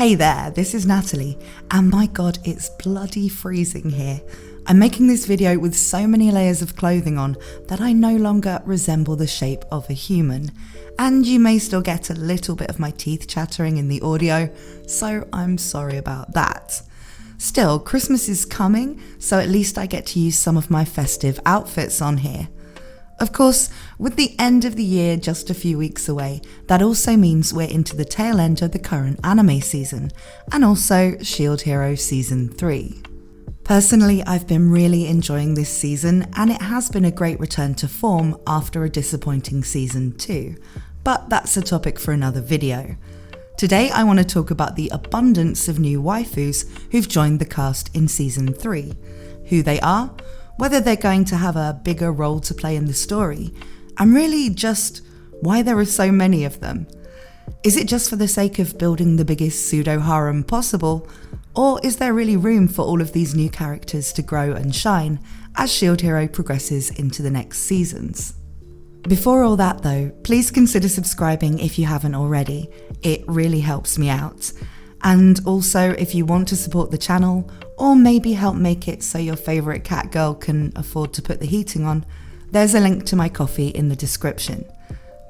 Hey there, this is Natalie, and my god, it's bloody freezing here. I'm making this video with so many layers of clothing on that I no longer resemble the shape of a human, and you may still get a little bit of my teeth chattering in the audio, so I'm sorry about that. Still, Christmas is coming, so at least I get to use some of my festive outfits on here. Of course, with the end of the year just a few weeks away, that also means we're into the tail end of the current anime season, and also Shield Hero Season 3. Personally, I've been really enjoying this season, and it has been a great return to form after a disappointing Season 2, but that's a topic for another video. Today I want to talk about the abundance of new waifus who've joined the cast in Season 3, who they are, whether they're going to have a bigger role to play in the story, and really just why there are so many of them. Is it just for the sake of building the biggest pseudo-harem possible, or is there really room for all of these new characters to grow and shine as Shield Hero progresses into the next seasons? Before all that though, please consider subscribing if you haven't already. It really helps me out. And also, if you want to support the channel, or maybe help make it so your favourite cat girl can afford to put the heating on, there's a link to my coffee in the description.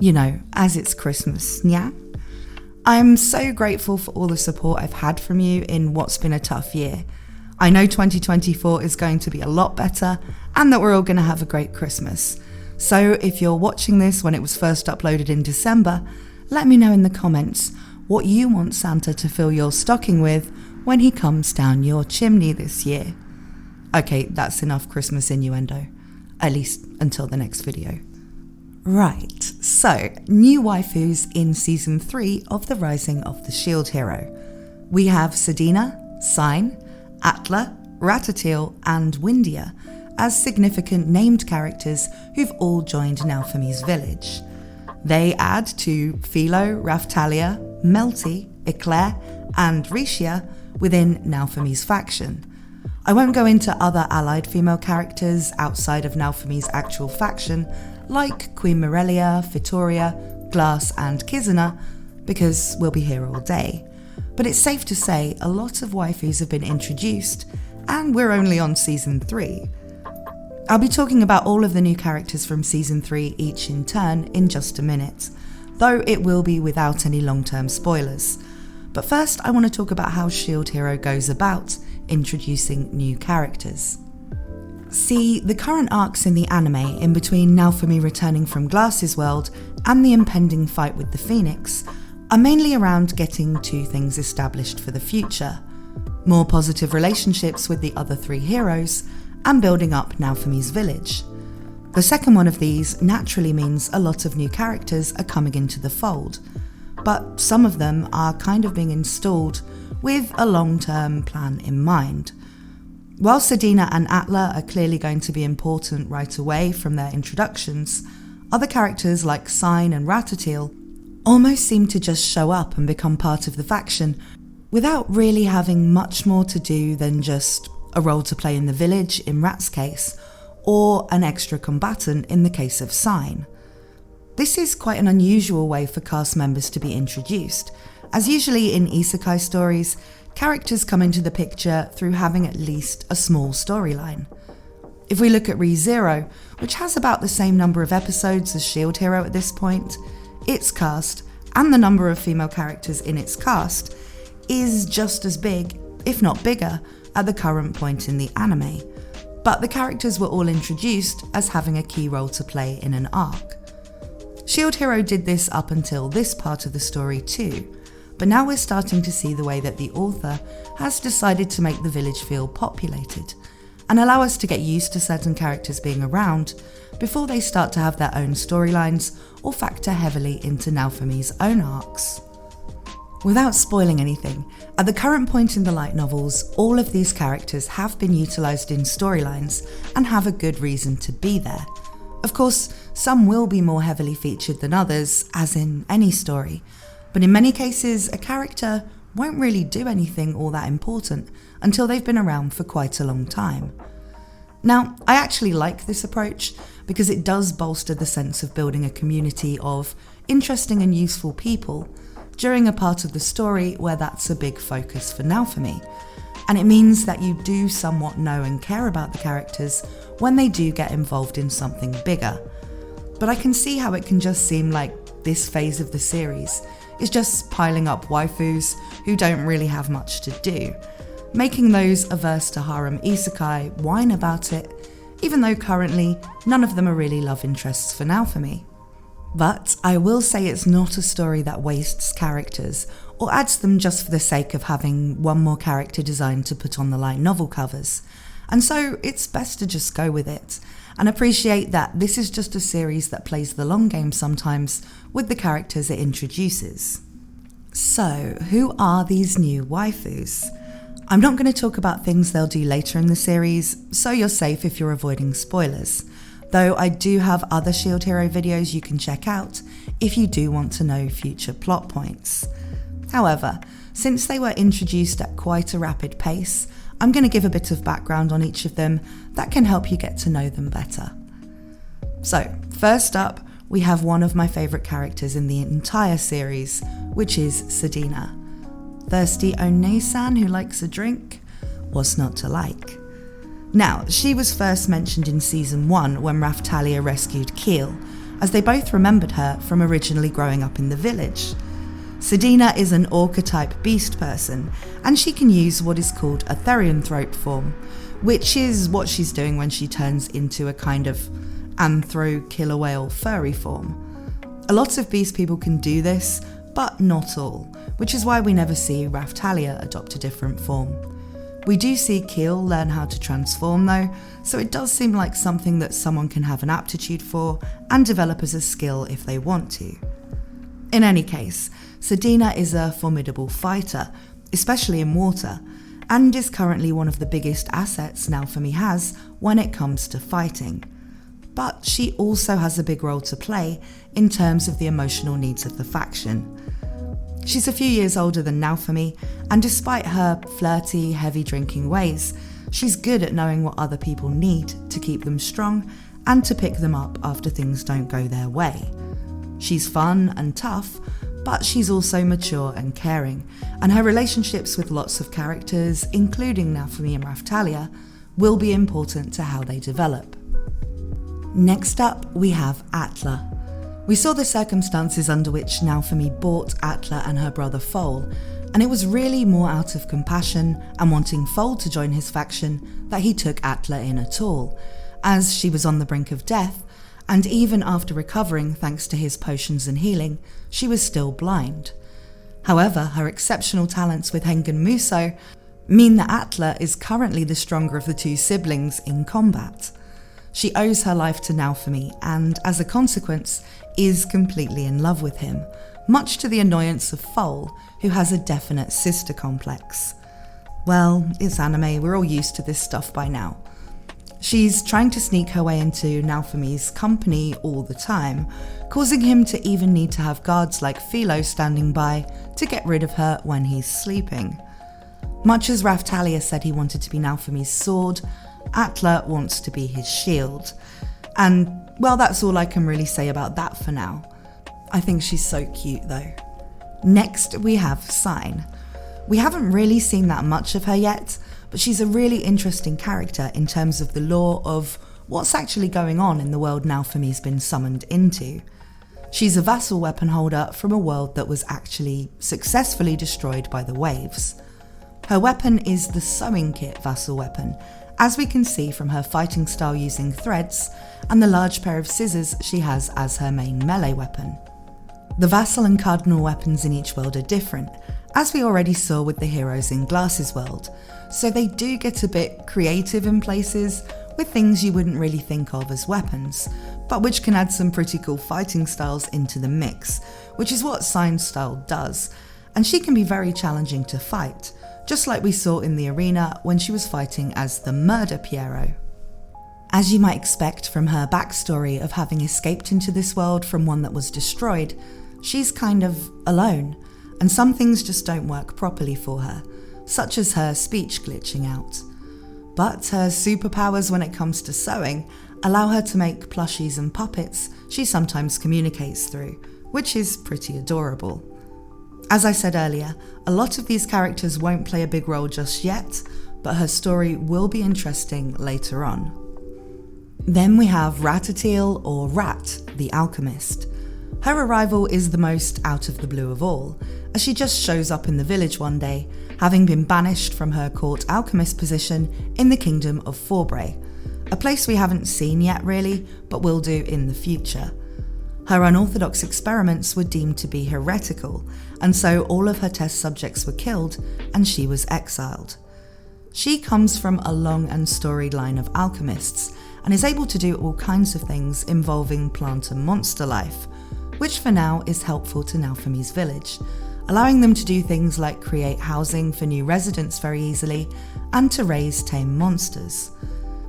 You know, as it's Christmas, yeah? I'm so grateful for all the support I've had from you in what's been a tough year. I know 2024 is going to be a lot better, and that we're all going to have a great Christmas. So if you're watching this when it was first uploaded in December, let me know in the comments what you want Santa to fill your stocking with when he comes down your chimney this year. Okay, that's enough Christmas innuendo, at least until the next video. Right, so new waifus in Season 3 of The Rising of the Shield Hero. We have Sadeena, Sign, Atla, Ratatouille and Wyndia as significant named characters who've all joined Naofami's village. They add to Philo, Raphtalia, Melty, Eclair and Rishia within Naofami's faction. I won't go into other allied female characters outside of Naofami's actual faction, like Queen Morelia, Fitoria, Glass and Kizuna, because we'll be here all day. But it's safe to say a lot of waifus have been introduced, and we're only on Season 3. I'll be talking about all of the new characters from Season 3 each in turn in just a minute, though it will be without any long-term spoilers. But first I want to talk about how Shield Hero goes about introducing new characters. See, the current arcs in the anime in between Naofami returning from Glass's world and the impending fight with the Phoenix are mainly around getting two things established for the future: more positive relationships with the other three heroes, and building up Naofami's village. The second one of these naturally means a lot of new characters are coming into the fold, but some of them are kind of being installed with a long-term plan in mind. While Sadeena and Atla are clearly going to be important right away from their introductions, other characters like Sign and Ratatouille almost seem to just show up and become part of the faction without really having much more to do than just a role to play in the village in Rat's case, or an extra combatant in the case of Sign. This is quite an unusual way for cast members to be introduced, as usually in isekai stories, characters come into the picture through having at least a small storyline. If we look at Re:Zero, which has about the same number of episodes as Shield Hero at this point, its cast, and the number of female characters in its cast, is just as big, if not bigger, at the current point in the anime, but the characters were all introduced as having a key role to play in an arc. Shield Hero did this up until this part of the story too, but now we're starting to see the way that the author has decided to make the village feel populated, and allow us to get used to certain characters being around before they start to have their own storylines or factor heavily into Naofami's own arcs. Without spoiling anything, at the current point in the light novels, all of these characters have been utilised in storylines and have a good reason to be there. Of course, some will be more heavily featured than others, as in any story, but in many cases a character won't really do anything all that important until they've been around for quite a long time. Now, I actually like this approach because it does bolster the sense of building a community of interesting and useful people, during a part of the story where that's a big focus for Natalie. And it means that you do somewhat know and care about the characters when they do get involved in something bigger. But I can see how it can just seem like this phase of the series is just piling up waifus who don't really have much to do, making those averse to harem isekai whine about it, even though currently none of them are really love interests for now for me. But I will say it's not a story that wastes characters or adds them just for the sake of having one more character design to put on the light novel covers, and so it's best to just go with it and appreciate that this is just a series that plays the long game sometimes with the characters it introduces. So, who are these new waifus? I'm not going to talk about things they'll do later in the series, so you're safe if you're avoiding spoilers, though I do have other Shield Hero videos you can check out if you do want to know future plot points. However, since they were introduced at quite a rapid pace, I'm going to give a bit of background on each of them that can help you get to know them better. So, first up, we have one of my favourite characters in the entire series, which is Sadeena. Thirsty One-san who likes a drink? What's not to like? Now, she was first mentioned in Season 1 when Raphtalia rescued Keel, as they both remembered her from originally growing up in the village. Sadeena is an orca-type beast person, and she can use what is called a therianthrope form, which is what she's doing when she turns into a kind of anthro killer whale furry form. A lot of beast people can do this, but not all, which is why we never see Raphtalia adopt a different form. We do see Keel learn how to transform though, so it does seem like something that someone can have an aptitude for and develop as a skill if they want to. In any case, Sadeena is a formidable fighter, especially in water, and is currently one of the biggest assets Natalie has when it comes to fighting. But she also has a big role to play in terms of the emotional needs of the faction. She's a few years older than Natalie, and despite her flirty, heavy drinking ways, she's good at knowing what other people need to keep them strong and to pick them up after things don't go their way. She's fun and tough, but she's also mature and caring, and her relationships with lots of characters, including Natalie and Raphtalia, will be important to how they develop. Next up, we have Atla. We saw the circumstances under which Natalie bought Atla and her brother Fohl, and it was really more out of compassion and wanting Fohl to join his faction that he took Atla in at all, as she was on the brink of death, and even after recovering thanks to his potions and healing, she was still blind. However, her exceptional talents with Hengen Muso mean that Atla is currently the stronger of the two siblings in combat. She owes her life to Natalie and, as a consequence, is completely in love with him, much to the annoyance of Fohl, who has a definite sister complex. Well, it's anime, we're all used to this stuff by now. She's trying to sneak her way into Natalie's company all the time, causing him to even need to have guards like Philo standing by to get rid of her when he's sleeping. Much as Raphtalia said he wanted to be Natalie's sword, Atla wants to be his shield. And, well, that's all I can really say about that for now. I think she's so cute though. Next we have Sign. We haven't really seen that much of her yet, but she's a really interesting character in terms of the lore of what's actually going on in the world Natalie's been summoned into. She's a vassal weapon holder from a world that was actually successfully destroyed by the waves. Her weapon is the sewing kit vassal weapon, as we can see from her fighting style using threads and the large pair of scissors she has as her main melee weapon. The vassal and cardinal weapons in each world are different, as we already saw with the heroes in Glass's world, so they do get a bit creative in places with things you wouldn't really think of as weapons, but which can add some pretty cool fighting styles into the mix, which is what Sign's style does, and she can be very challenging to fight, just like we saw in the arena when she was fighting as the Murder Piero. As you might expect from her backstory of having escaped into this world from one that was destroyed, she's kind of alone, and some things just don't work properly for her, such as her speech glitching out. But her superpowers when it comes to sewing allow her to make plushies and puppets she sometimes communicates through, which is pretty adorable. As I said earlier, a lot of these characters won't play a big role just yet, but her story will be interesting later on. Then we have Ratatouille, or Rat, the alchemist. Her arrival is the most out of the blue of all, as she just shows up in the village one day, having been banished from her court alchemist position in the kingdom of Fohl, a place we haven't seen yet really, but will do in the future. Her unorthodox experiments were deemed to be heretical, and so all of her test subjects were killed and she was exiled. She comes from a long and storied line of alchemists and is able to do all kinds of things involving plant and monster life, which for now is helpful to Naofami's village, allowing them to do things like create housing for new residents very easily and to raise tame monsters.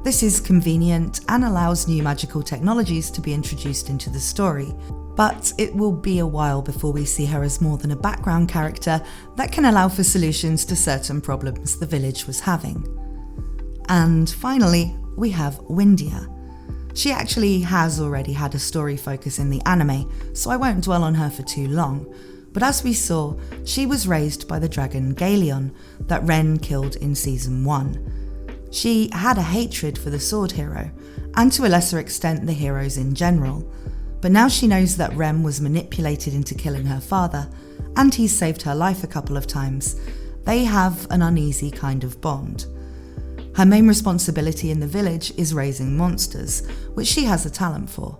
This is convenient and allows new magical technologies to be introduced into the story, but it will be a while before we see her as more than a background character that can allow for solutions to certain problems the village was having. And finally, we have Wyndia. She actually has already had a story focus in the anime, so I won't dwell on her for too long, but as we saw, she was raised by the dragon Galeon that Ren killed in Season 1. She had a hatred for the sword hero, and to a lesser extent the heroes in general, but now she knows that Ren was manipulated into killing her father, and he's saved her life a couple of times. They have an uneasy kind of bond. Her main responsibility in the village is raising monsters, which she has a talent for,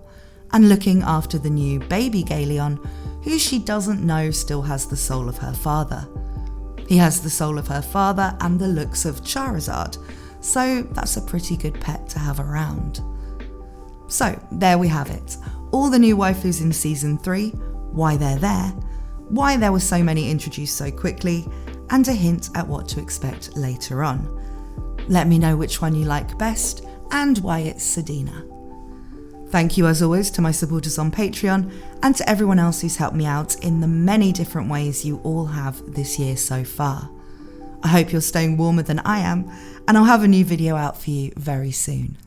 and looking after the new baby Galeon, who she doesn't know still has the soul of her father. He has the soul of her father and the looks of Charizard, so that's a pretty good pet to have around. So there we have it, all the new waifus in Season 3, why they're there, why there were so many introduced so quickly, and a hint at what to expect later on. Let me know which one you like best and why it's Sadeena. Thank you as always to my supporters on Patreon and to everyone else who's helped me out in the many different ways you all have this year so far. I hope you're staying warmer than I am, and I'll have a new video out for you very soon.